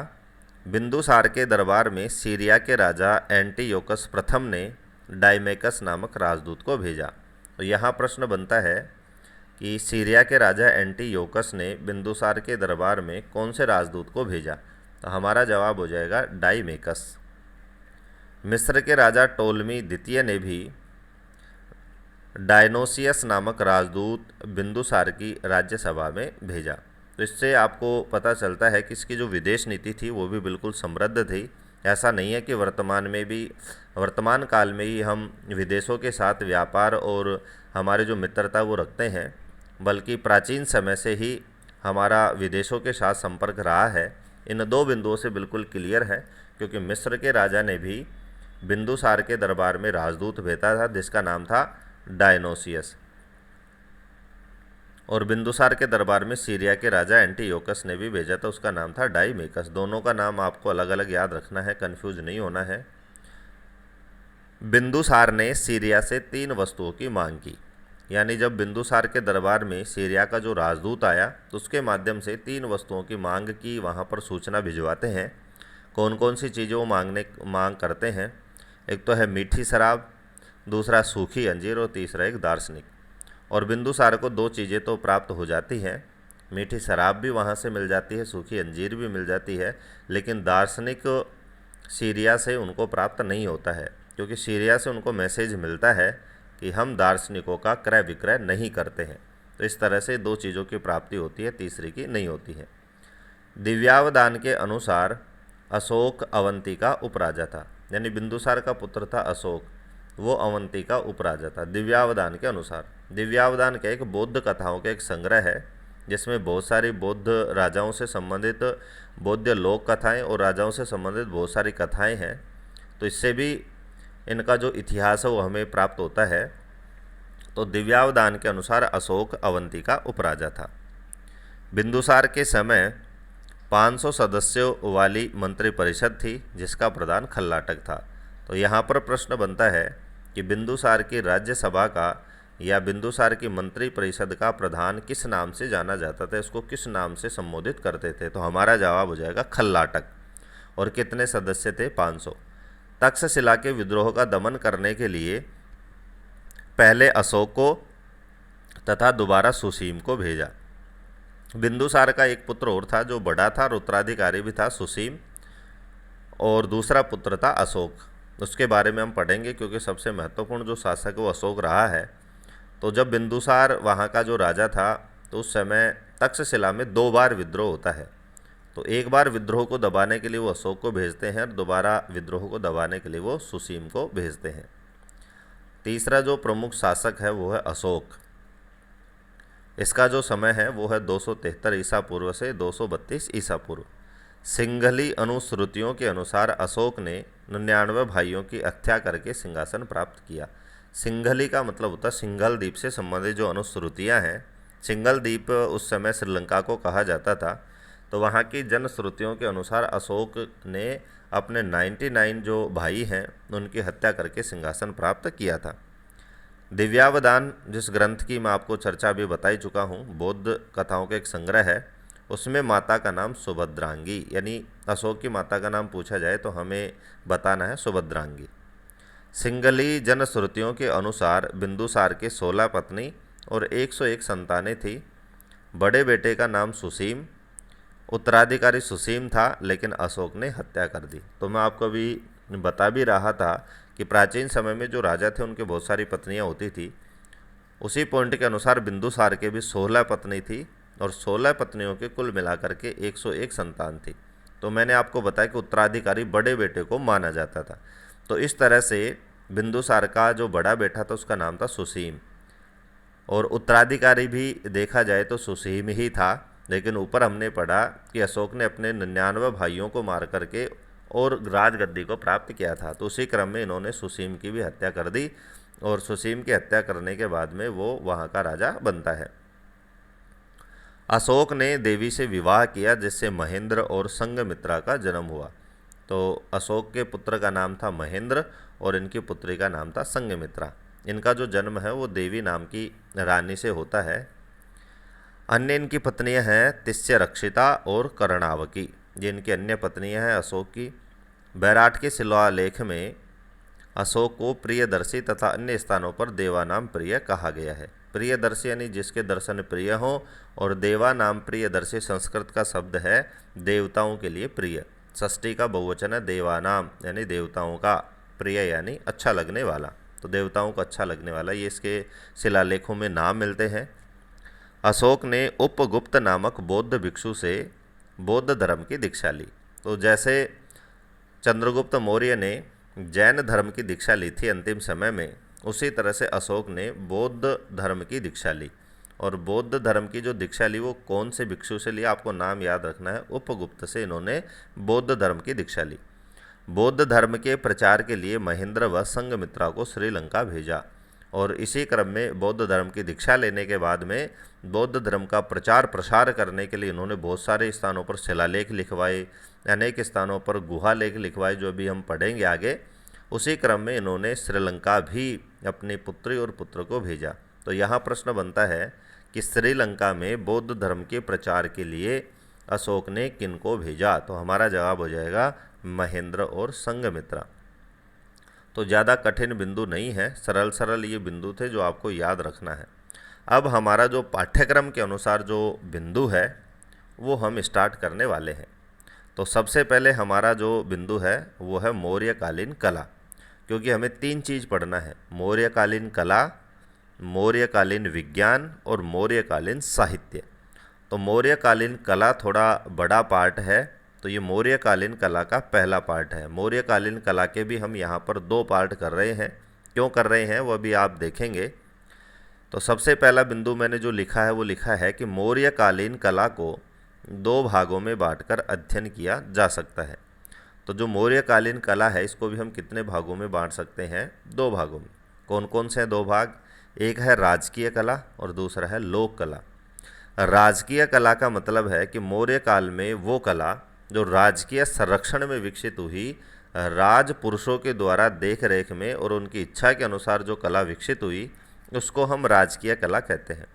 बिंदुसार के दरबार में सीरिया के राजा एंटीयोकस प्रथम ने डाइमेकस नामक राजदूत को भेजा। तो यहाँ प्रश्न बनता है कि सीरिया के राजा एंटीयोकस ने बिंदुसार के दरबार में कौन से राजदूत को भेजा। तो हमारा जवाब हो जाएगा डाइमेकस। मिस्र के राजा टोलमी द्वितीय ने भी डायनोसियस नामक राजदूत बिंदुसार की राज्यसभा में भेजा। तो इससे आपको पता चलता है कि इसकी जो विदेश नीति थी वो भी बिल्कुल समृद्ध थी। ऐसा नहीं है कि वर्तमान काल में ही हम विदेशों के साथ व्यापार और हमारे जो मित्रता वो रखते हैं, बल्कि प्राचीन समय से ही हमारा विदेशों के साथ संपर्क रहा है। इन दो बिंदुओं से बिल्कुल क्लियर है, क्योंकि मिस्र के राजा ने भी बिंदुसार के दरबार में राजदूत भेजा था जिसका नाम था डायनोसियस, और बिंदुसार के दरबार में सीरिया के राजा एंटीयोकस ने भी भेजा था, उसका नाम था डाइमेकस। दोनों का नाम आपको अलग अलग याद रखना है, कंफ्यूज नहीं होना है। बिंदुसार ने सीरिया से 3 वस्तुओं की मांग की, यानी जब बिंदुसार के दरबार में सीरिया का जो राजदूत आया तो उसके माध्यम से 3 वस्तुओं की मांग की, वहाँ पर सूचना भिजवाते हैं। कौन कौन सी चीज़ें वो मांग करते हैं? एक तो है मीठी शराब, दूसरा सूखी अंजीर और तीसरा एक दार्शनिक। और बिंदुसार को 2 चीज़ें तो प्राप्त हो जाती हैं, मीठी शराब भी वहाँ से मिल जाती है, सूखी अंजीर भी मिल जाती है, लेकिन दार्शनिक सीरिया से उनको प्राप्त नहीं होता है, क्योंकि सीरिया से उनको मैसेज मिलता है कि हम दार्शनिकों का क्रय विक्रय नहीं करते हैं। तो इस तरह से 2 चीज़ों की प्राप्ति होती है, तीसरी की नहीं होती है। दिव्यावदान के अनुसार अशोक अवंती का उपराजा था, यानी बिंदुसार का पुत्र था अशोक, वो अवंती का उपराजा था दिव्यावदान के अनुसार। दिव्यावदान का एक बौद्ध कथाओं का एक संग्रह है, जिसमें बहुत सारी बौद्ध राजाओं से संबंधित बौद्ध लोक कथाएँ और राजाओं से संबंधित बहुत सारी कथाएँ हैं। तो इससे भी इनका जो इतिहास है वो हमें प्राप्त होता है। तो दिव्यावदान के अनुसार अशोक अवंती का उपराजा था। बिंदुसार के समय 500 सदस्यों वाली मंत्रिपरिषद थी, जिसका प्रधान खल्लाटक था। तो यहाँ पर प्रश्न बनता है कि बिंदुसार की राज्यसभा का या बिंदुसार की मंत्रिपरिषद का प्रधान किस नाम से जाना जाता था, इसको किस नाम से संबोधित करते थे? तो हमारा जवाब हो जाएगा खल्लाटक। और कितने सदस्य थे? 500। तक्षशिला के विद्रोह का दमन करने के लिए पहले अशोक को तथा दोबारा सुसीम को भेजा। बिंदुसार का एक पुत्र और था जो बड़ा था और उत्तराधिकारी भी था, सुसीम, और दूसरा पुत्र था अशोक। उसके बारे में हम पढ़ेंगे, क्योंकि सबसे महत्वपूर्ण जो शासक वो अशोक रहा है। तो जब बिंदुसार वहाँ का जो राजा था तो उस समय तक्षशिला में 2 बार विद्रोह होता है। तो एक बार विद्रोह को दबाने के लिए वो अशोक को भेजते हैं और दोबारा विद्रोह को दबाने के लिए वो सुसीम को भेजते हैं। तीसरा जो प्रमुख शासक है वो है अशोक। इसका जो समय है वो है 273 ईसा पूर्व से 232 ईसा पूर्व। सिंघली अनुश्रुतियों के अनुसार अशोक ने 99 भाइयों की हत्या करके सिंहासन प्राप्त किया। सिंघली का मतलब होता है सिंघल द्वीप से संबंधित जो अनुश्रुतियाँ हैं। सिंघल द्वीप उस समय श्रीलंका को कहा जाता था। तो वहाँ की जनश्रुतियों के अनुसार अशोक ने अपने 99 जो भाई हैं उनकी हत्या करके सिंहासन प्राप्त किया था। दिव्यावदान जिस ग्रंथ की मैं आपको चर्चा भी बता ही चुका हूँ, बौद्ध कथाओं का एक संग्रह है, उसमें माता का नाम सुभद्रांगी, यानी अशोक की माता का नाम पूछा जाए तो हमें बताना है सुभद्रांगी। सिंघली जनश्रुतियों के अनुसार बिंदुसार के 16 पत्नी और 101 संतानें थी। बड़े बेटे का नाम सुसीम, उत्तराधिकारी सुसीम था, लेकिन अशोक ने हत्या कर दी। तो मैं आपको अभी बता भी रहा था कि प्राचीन समय में जो राजा थे उनकी बहुत सारी पत्नियां होती थी। उसी पॉइंट के अनुसार बिंदुसार के भी 16 पत्नी थी और 16 पत्नियों के कुल मिलाकर के 101 संतान थी। तो मैंने आपको बताया कि उत्तराधिकारी बड़े बेटे को माना जाता था। तो इस तरह से बिंदुसार का जो बड़ा बेटा था उसका नाम था सुसीम, और उत्तराधिकारी भी देखा जाए तो सुसीम ही था। लेकिन ऊपर हमने पढ़ा कि अशोक ने अपने 99 भाइयों को मार करके और राजगद्दी को प्राप्त किया था। तो उसी क्रम में इन्होंने सुसीम की भी हत्या कर दी, और सुसीम की हत्या करने के बाद में वो वहाँ का राजा बनता है। अशोक ने देवी से विवाह किया, जिससे महेंद्र और संघमित्रा का जन्म हुआ। तो अशोक के पुत्र का नाम था महेंद्र और इनकी पुत्री का नाम था संघमित्रा। इनका जो जन्म है वो देवी नाम की रानी से होता है। अन्य इनकी पत्नियां हैं तिष्य रक्षिता और कर्णावकी, ये इनकी अन्य पत्नियां हैं अशोक की। बैराट के शिलालेख में अशोक को प्रियदर्शी तथा अन्य स्थानों पर देवा नाम प्रिय कहा गया है। प्रियदर्शी यानी जिसके दर्शन प्रिय हो, और देवा नाम प्रियदर्शी संस्कृत का शब्द है देवताओं के लिए प्रिय। षष्ठी का बहुवचन है देवानाम, यानी देवताओं का, प्रिय यानी अच्छा लगने वाला, तो देवताओं को अच्छा लगने वाला, ये इसके शिलालेखों में नाम मिलते हैं। अशोक ने उपगुप्त नामक बौद्ध भिक्षु से बौद्ध धर्म की दीक्षा ली। तो जैसे चंद्रगुप्त मौर्य ने जैन धर्म की दीक्षा ली थी अंतिम समय में, उसी तरह से अशोक ने बौद्ध धर्म की दीक्षा ली। और बौद्ध धर्म की जो दीक्षा ली वो कौन से भिक्षु से ली, आपको नाम याद रखना है, उपगुप्त से इन्होंने बौद्ध धर्म की दीक्षा ली। बौद्ध धर्म के प्रचार के लिए महेंद्र व संघमित्रा को श्रीलंका भेजा, और इसी क्रम में बौद्ध धर्म की दीक्षा लेने के बाद में बौद्ध धर्म का प्रचार प्रसार करने के लिए इन्होंने बहुत सारे स्थानों पर शिलालेख लिखवाए, अनेक स्थानों पर गुहा लेख लिखवाए, जो भी हम पढ़ेंगे आगे। उसी क्रम में इन्होंने श्रीलंका भी अपनी पुत्री और पुत्र को भेजा। तो यहाँ प्रश्न बनता है कि श्रीलंका में बौद्ध धर्म के प्रचार के लिए अशोक ने किनको भेजा, तो हमारा जवाब हो जाएगा महेंद्र और संघमित्रा। तो ज़्यादा कठिन बिंदु नहीं है, सरल सरल ये बिंदु थे जो आपको याद रखना है। अब हमारा जो पाठ्यक्रम के अनुसार जो बिंदु है वो हम स्टार्ट करने वाले हैं। तो सबसे पहले हमारा जो बिंदु है वो है मौर्यकालीन कला, क्योंकि हमें 3 चीज़ पढ़ना है, मौर्यकालीन कला, मौर्यकालीन विज्ञान और मौर्यकालीन साहित्य। तो मौर्यकालीन कला थोड़ा बड़ा पार्ट है, तो ये मौर्यकालीन कला का पहला पार्ट है। मौर्यकालीन कला के भी हम यहाँ पर 2 पार्ट कर रहे हैं, क्यों कर रहे हैं वो भी आप देखेंगे। तो सबसे पहला बिंदु मैंने जो लिखा है वो लिखा है कि मौर्यकालीन कला को 2 भागों में बांटकर अध्ययन किया जा सकता है। तो जो मौर्यकालीन कला है इसको भी हम कितने भागों में बांट सकते हैं, 2 भागों में। कौन कौन से हैं 2 भाग, एक है राजकीय कला और दूसरा है लोक कला। राजकीय कला का मतलब है कि मौर्य काल में वो कला जो राजकीय संरक्षण में विकसित हुई, राज पुरुषों के द्वारा देख रेख में और उनकी इच्छा के अनुसार जो कला विकसित हुई उसको हम राजकीय कला कहते हैं।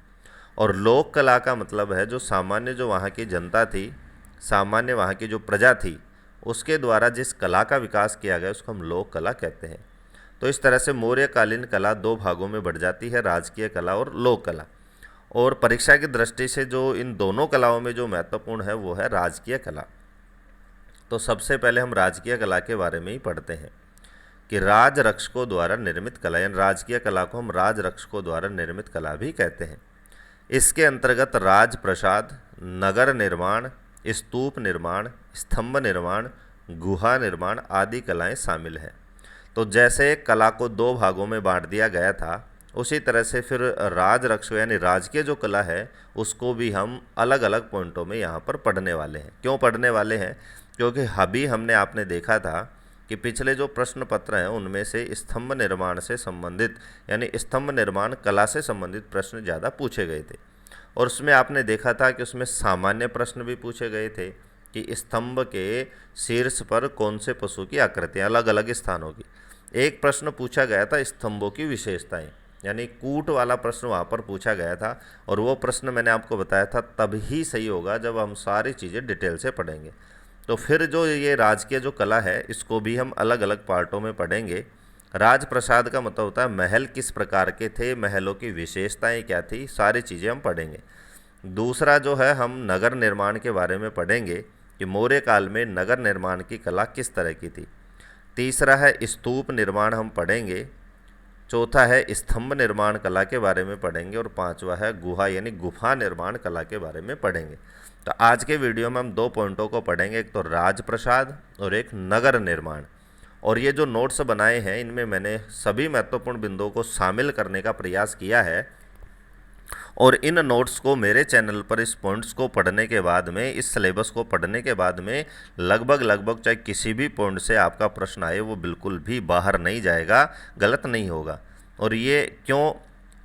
और लोक कला का मतलब है जो सामान्य जो वहाँ की जनता थी, सामान्य वहाँ की जो प्रजा थी, उसके द्वारा जिस कला का विकास किया गया उसको हम लोक कला कहते हैं। तो इस तरह से मौर्यकालीन कला 2 भागों में बढ़ जाती है, राजकीय कला और लोक कला। और परीक्षा की दृष्टि से जो इन दोनों कलाओं में जो महत्वपूर्ण है वो है राजकीय कला। तो सबसे पहले हम राजकीय कला के बारे में ही पढ़ते हैं कि राजरक्षकों द्वारा निर्मित कला, यानी राजकीय कला को हम राजरक्षकों द्वारा निर्मित कला भी कहते हैं। इसके अंतर्गत राजप्रसाद, नगर निर्माण, स्तूप निर्माण, स्तंभ निर्माण, गुहा निर्माण आदि कलाएं शामिल हैं। तो जैसे कला को 2 भागों में बांट दिया गया था, उसी तरह से फिर राजरक्षक यानी राजकीय जो कला है उसको भी हम अलग अलग पॉइंटों में यहाँ पर पढ़ने वाले हैं। क्यों पढ़ने वाले हैं, क्योंकि अभी हमने आपने देखा था कि पिछले जो प्रश्न पत्र हैं उनमें से स्तंभ निर्माण से संबंधित यानी स्तंभ निर्माण कला से संबंधित प्रश्न ज़्यादा पूछे गए थे। और उसमें आपने देखा था कि उसमें सामान्य प्रश्न भी पूछे गए थे कि स्तंभ के शीर्ष पर कौन से पशु की आकृतियाँ, अलग अलग स्थानों की। एक प्रश्न पूछा गया था स्तंभों की विशेषताएं, यानी कूट वाला प्रश्न वहाँ पर पूछा गया था। और वो प्रश्न मैंने आपको बताया था तब ही सही होगा जब हम सारी चीज़ें डिटेल से पढ़ेंगे। तो फिर जो ये राजकीय जो कला है इसको भी हम अलग अलग पार्टों में पढ़ेंगे। राजप्रसाद का मतलब होता है महल किस प्रकार के थे, महलों की विशेषताएं क्या थी, सारी चीज़ें हम पढ़ेंगे। दूसरा जो है हम नगर निर्माण के बारे में पढ़ेंगे कि मौर्य काल में नगर निर्माण की कला किस तरह की थी। तीसरा है स्तूप निर्माण हम पढ़ेंगे। चौथा है स्तंभ निर्माण कला के बारे में पढ़ेंगे। और 5वां है गुहा यानी गुफा निर्माण कला के बारे में पढ़ेंगे। तो आज के वीडियो में हम 2 पॉइंटों को पढ़ेंगे, एक तो राजप्रसाद और एक नगर निर्माण। और ये जो नोट्स बनाए हैं इनमें मैंने सभी महत्वपूर्ण बिंदुओं को शामिल करने का प्रयास किया है। और इन नोट्स को मेरे चैनल पर इस पॉइंट्स को पढ़ने के बाद में, इस सिलेबस को पढ़ने के बाद में लगभग चाहे किसी भी पॉइंट से आपका प्रश्न आए वो बिल्कुल भी बाहर नहीं जाएगा, गलत नहीं होगा। और ये क्यों,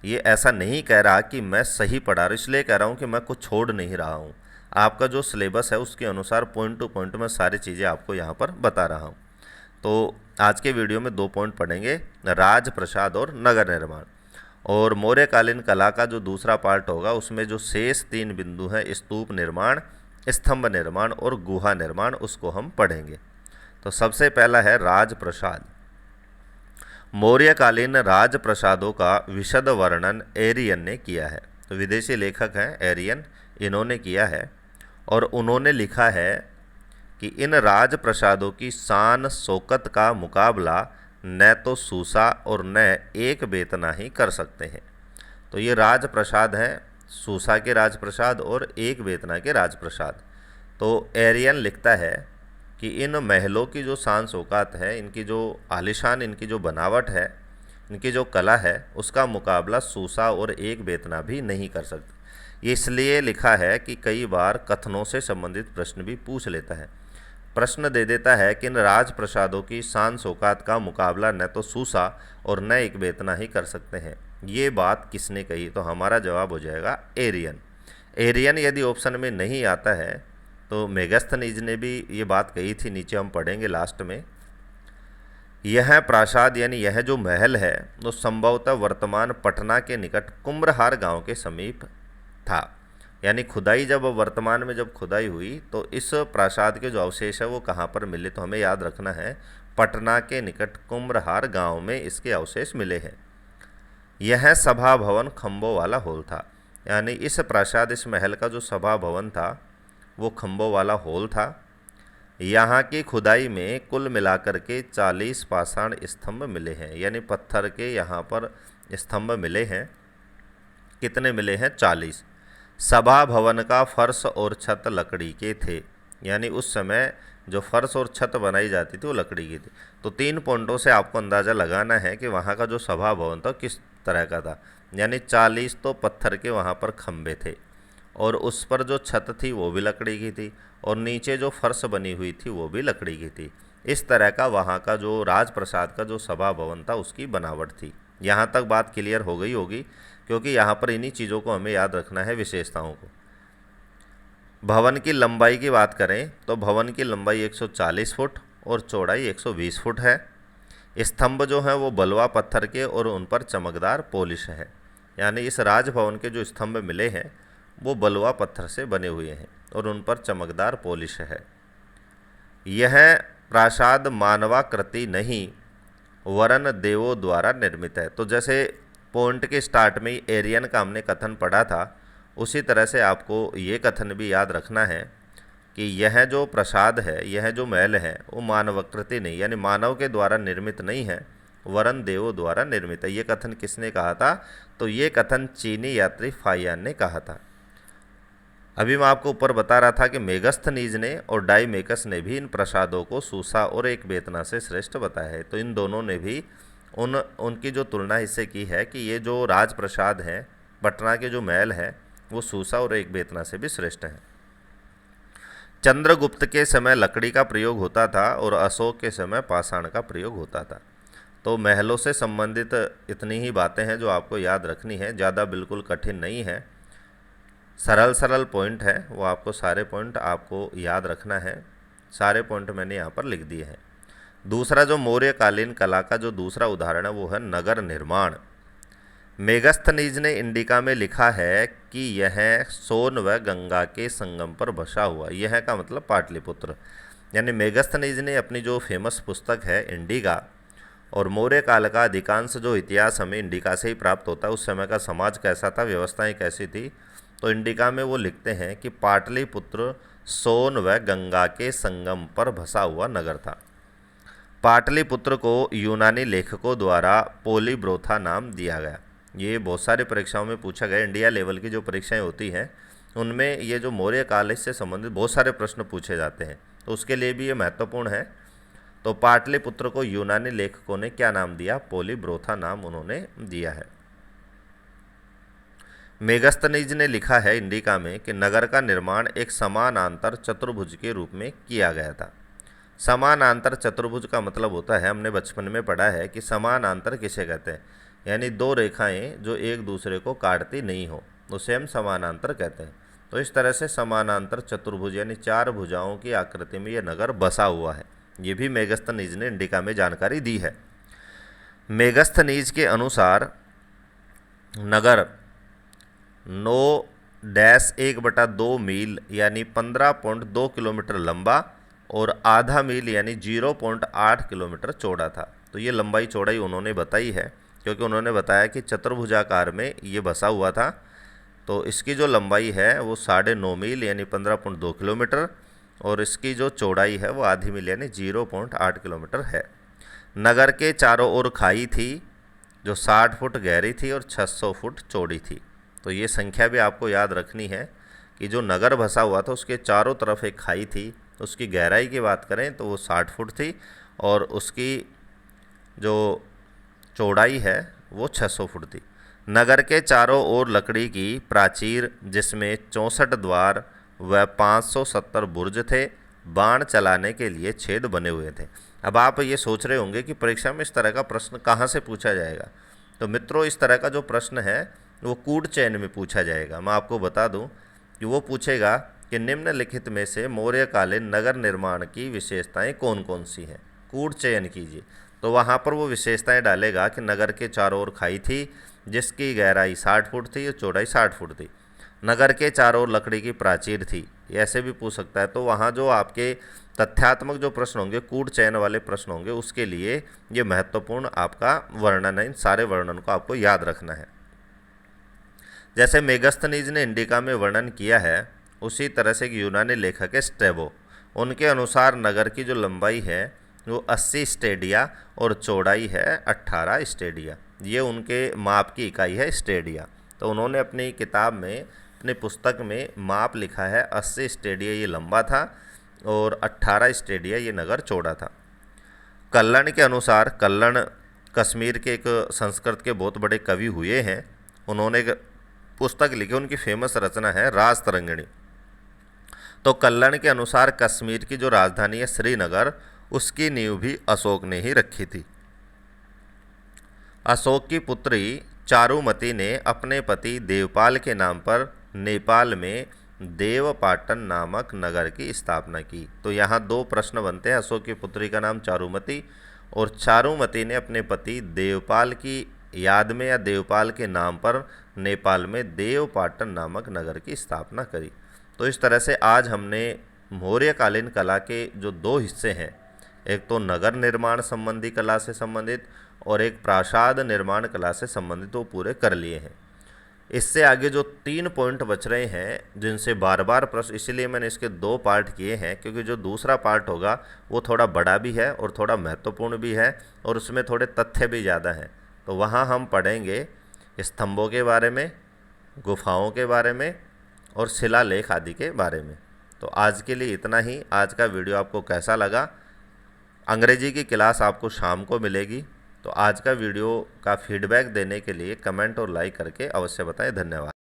ये ऐसा नहीं कह रहा कि मैं सही पढ़ा रहा हूँ, इसलिए कह रहा हूँ कि मैं कुछ छोड़ नहीं रहा हूँ। आपका जो सिलेबस है उसके अनुसार पॉइंट टू पॉइंट मैं सारी चीज़ें आपको यहाँ पर बता रहा हूँ। तो आज के वीडियो में 2 पॉइंट पढ़ेंगे, राजप्रसाद और नगर निर्माण। और मौर्यकालीन कला का जो दूसरा पार्ट होगा उसमें जो शेष 3 बिंदु हैं, स्तूप निर्माण, स्तंभ निर्माण और गुहा निर्माण, उसको हम पढ़ेंगे। तो सबसे पहला है राजप्रसाद। मौर्यकालीन राजप्रसादों का विशद वर्णन एरियन ने किया है। तो विदेशी लेखक हैं एरियन, इन्होंने किया है और उन्होंने लिखा है कि इन राजप्रसादों की शान शौकत का मुकाबला न तो सूसा और न एक बेतना ही कर सकते हैं। तो ये राजप्रसाद हैं, सूसा के राजप्रसाद और एक बेतना के राजप्रसाद। तो एरियन लिखता है कि इन महलों की जो शान शौकत है, इनकी जो आलीशान इनकी जो बनावट है, इनकी जो कला है, उसका मुकाबला सूसा और एक बेतना भी नहीं कर सकते। ये इसलिए लिखा है कि कई बार कथनों से संबंधित प्रश्न भी पूछ लेता है। प्रश्न दे देता है कि इन राजप्रसादों की शान शौकत का मुकाबला न तो सूसा और न एक बेतना ही कर सकते हैं। ये बात किसने कही? तो हमारा जवाब हो जाएगा एरियन। एरियन यदि ऑप्शन में नहीं आता है तो मेगास्थनीज ने भी ये बात कही थी, नीचे हम पढ़ेंगे लास्ट में। यह प्रासाद यानी यह जो महल है वो संभवतः वर्तमान पटना के निकट कुम्भरहार गांव के समीप था। यानी खुदाई जब वर्तमान में जब खुदाई हुई तो इस प्रासाद के जो अवशेष है वो कहाँ पर मिले? तो हमें याद रखना है पटना के निकट कुम्भरहार गांव में इसके अवशेष मिले हैं। यह सभा भवन खंभों वाला हॉल था। यानी इस प्रासाद, इस महल का जो सभा भवन था वो खंभों वाला हॉल था। यहाँ की खुदाई में कुल मिलाकर के 40 पाषाण स्तंभ मिले हैं। यानी पत्थर के यहाँ पर स्तंभ मिले हैं। कितने मिले हैं? 40। सभा भवन का फर्श और छत लकड़ी के थे। यानी उस समय जो फर्श और छत बनाई जाती थी वो लकड़ी की थी। तो 3 पॉइंटों से आपको अंदाज़ा लगाना है कि वहाँ का जो सभा भवन था किस तरह का था। यानी 40 तो पत्थर के वहाँ पर खंभे थे और उस पर जो छत थी वो भी लकड़ी की थी और नीचे जो फर्श बनी हुई थी वो भी लकड़ी की थी। इस तरह का वहाँ का जो राजप्रसाद का जो सभा भवन था उसकी बनावट थी। यहाँ तक बात क्लियर हो गई होगी, क्योंकि यहाँ पर इन्हीं चीज़ों को हमें याद रखना है, विशेषताओं को। भवन की लंबाई की बात करें तो भवन की लंबाई 140 फुट और चौड़ाई 120 फुट है। स्तंभ जो हैं वो बलुआ पत्थर के और उन पर चमकदार पॉलिश है। यानी इस राजभवन के जो स्तंभ मिले हैं वो बलुआ पत्थर से बने हुए हैं और उन पर चमकदार पॉलिश है। यह प्रासाद मानवाकृति नहीं वरन देवों द्वारा निर्मित है। तो जैसे पॉइंट के स्टार्ट में एरियन का हमने कथन पढ़ा था, उसी तरह से आपको ये कथन भी याद रखना है कि यह जो प्रासाद है, यह जो महल है वो मानवाकृति नहीं, यानी मानव के द्वारा निर्मित नहीं है, वरन देवों द्वारा निर्मित है। ये कथन किसने कहा था? तो ये कथन चीनी यात्री फाहियान ने कहा था। अभी मैं आपको ऊपर बता रहा था कि मेगास्थनीज ने और डाइमेकस ने भी इन प्रासादों को सूसा और एक बेतना से श्रेष्ठ बताया है। तो इन दोनों ने भी उनकी जो तुलना इससे की है कि ये जो राजप्रसाद हैं, पटना के जो महल है, वो सूसा और एक बेतना से भी श्रेष्ठ है। चंद्रगुप्त के समय लकड़ी का प्रयोग होता था और अशोक के समय पाषाण का प्रयोग होता था। तो महलों से संबंधित इतनी ही बातें हैं जो आपको याद रखनी है, ज़्यादा बिल्कुल कठिन नहीं है, सरल सरल पॉइंट है, वो आपको सारे पॉइंट आपको याद रखना है। सारे पॉइंट मैंने यहाँ पर लिख दिए हैं। दूसरा जो मौर्यकालीन कला का जो दूसरा उदाहरण है वो है नगर निर्माण। मेगास्थनीज ने इंडिका में लिखा है कि यह सोन व गंगा के संगम पर बसा हुआ। यह का मतलब पाटलिपुत्र। यानी मेगास्थनीज ने अपनी जो फेमस पुस्तक है इंडिका, और मौर्य काल का अधिकांश जो इतिहास हमें इंडिका से ही प्राप्त होता है, उस समय का समाज कैसा था, व्यवस्थाएं कैसी थी, तो इंडिका में वो लिखते हैं कि पाटलिपुत्र सोन व गंगा के संगम पर बसा हुआ नगर था। पाटलिपुत्र को यूनानी लेखकों द्वारा पोलीब्रोथा नाम दिया गया। ये बहुत सारे परीक्षाओं में पूछा गया, इंडिया लेवल की जो परीक्षाएं होती हैं उनमें ये जो मौर्य काल से संबंधित बहुत सारे प्रश्न पूछे जाते हैं, तो उसके लिए भी ये महत्वपूर्ण है। तो पाटलिपुत्र को यूनानी लेखकों ने क्या नाम दिया? पोलीब्रोथा नाम उन्होंने दिया है। मेगास्थनीज ने लिखा है इंडिका में कि नगर का निर्माण एक समानांतर चतुर्भुज के रूप में किया गया था। समानांतर चतुर्भुज का मतलब होता है, हमने बचपन में पढ़ा है कि समानांतर किसे कहते हैं, यानी दो रेखाएं जो एक दूसरे को काटती नहीं हो, उसे हम समानांतर कहते हैं। तो इस तरह से समानांतर चतुर्भुज यानी 4 भुजाओं की आकृति में यह नगर बसा हुआ है। ये भी मेगास्थनीज ने इंडिका में जानकारी दी है। मेगास्थनीज के अनुसार नगर 9-1/2 मील यानी 15.2 किलोमीटर लंबा और आधा मील यानी 0.8 किलोमीटर चौड़ा था। तो ये लंबाई चौड़ाई उन्होंने बताई है, क्योंकि उन्होंने बताया कि चतुर्भुजाकार में ये बसा हुआ था। तो इसकी जो लंबाई है वो 9.5 मील यानी 15.2 किलोमीटर और इसकी जो चौड़ाई है वो आधी मील यानी 0.8 किलोमीटर है। नगर के चारों ओर खाई थी जो 60 फुट गहरी थी और 600 फुट चौड़ी थी। तो ये संख्या भी आपको याद रखनी है कि जो नगर बसा हुआ था उसके चारों तरफ एक खाई थी। तो उसकी गहराई की बात करें तो वो 60 फुट थी और उसकी जो चौड़ाई है वो 600 फुट थी। नगर के चारों ओर लकड़ी की प्राचीर जिसमें 64 द्वार व 570 बुर्ज थे, बाण चलाने के लिए छेद बने हुए थे। अब आप ये सोच रहे होंगे कि परीक्षा में इस तरह का प्रश्न कहाँ से पूछा जाएगा। तो मित्रों, इस तरह का जो प्रश्न है वो कूट चयन में पूछा जाएगा। मैं आपको बता दूं कि वो पूछेगा कि निम्नलिखित में से मौर्यकालीन नगर निर्माण की विशेषताएं कौन कौन सी हैं, कूट चयन कीजिए। तो वहाँ पर वो विशेषताएं डालेगा कि नगर के चारों ओर खाई थी जिसकी गहराई 60 फुट थी और चौड़ाई 60 फुट थी। नगर के चारों ओर लकड़ी की प्राचीर थी, ऐसे भी पूछ सकता है। तो वहाँ जो आपके तथ्यात्मक जो प्रश्न होंगे, कूट चयन वाले प्रश्न होंगे, उसके लिए ये महत्वपूर्ण आपका वर्णन है। इन सारे वर्णन को आपको याद रखना है। जैसे मेगस्थनीज ने इंडिका में वर्णन किया है, उसी तरह से एक यूनानी लेखक है स्ट्रैबो, उनके अनुसार नगर की जो लंबाई है वो 80 स्टेडिया और चौड़ाई है 18 स्टेडिया। ये उनके माप की इकाई है स्टेडिया। तो उन्होंने अपनी किताब में, अपनी पुस्तक में माप लिखा है 80 स्टेडिया ये लंबा था और 18 स्टेडिया ये नगर चौड़ा था। कल्लन के अनुसार, कल्लन कश्मीर के एक संस्कृत के बहुत बड़े कवि हुए हैं। उन्होंने एक पुस्तक लिखी, उनकी फेमस रचना है राज तरंगिणी। तो कल्लन के अनुसार कश्मीर की जो राजधानी है श्रीनगर, उसकी नींव भी अशोक ने ही रखी थी। अशोक की पुत्री चारुमती ने अपने पति देवपाल के नाम पर नेपाल में देवपाटन नामक नगर की स्थापना की। तो यहाँ दो प्रश्न बनते हैं। अशोक की पुत्री का नाम चारुमती और चारुमती ने अपने पति देवपाल की याद में या देवपाल के नाम पर नेपाल में देवपाटन नामक नगर की स्थापना करी। तो इस तरह से आज हमने मौर्यकालीन कला के जो दो हिस्से हैं, एक तो नगर निर्माण संबंधी कला से संबंधित और एक प्रासाद निर्माण कला से संबंधित, वो पूरे कर लिए हैं। इससे आगे जो 3 पॉइंट बच रहे हैं जिनसे बार बार प्रश्न, इसीलिए मैंने इसके 2 पार्ट किए हैं, क्योंकि जो दूसरा पार्ट होगा वो थोड़ा बड़ा भी है और थोड़ा महत्वपूर्ण भी है और उसमें थोड़े तथ्य भी ज़्यादा हैं। तो वहाँ हम पढ़ेंगे स्तंभों के बारे में, गुफाओं के बारे में और शिलालेख आदि के बारे में। तो आज के लिए इतना ही। आज का वीडियो आपको कैसा लगा? अंग्रेजी की क्लास आपको शाम को मिलेगी। तो आज का वीडियो का फीडबैक देने के लिए कमेंट और लाइक करके अवश्य बताएं। धन्यवाद।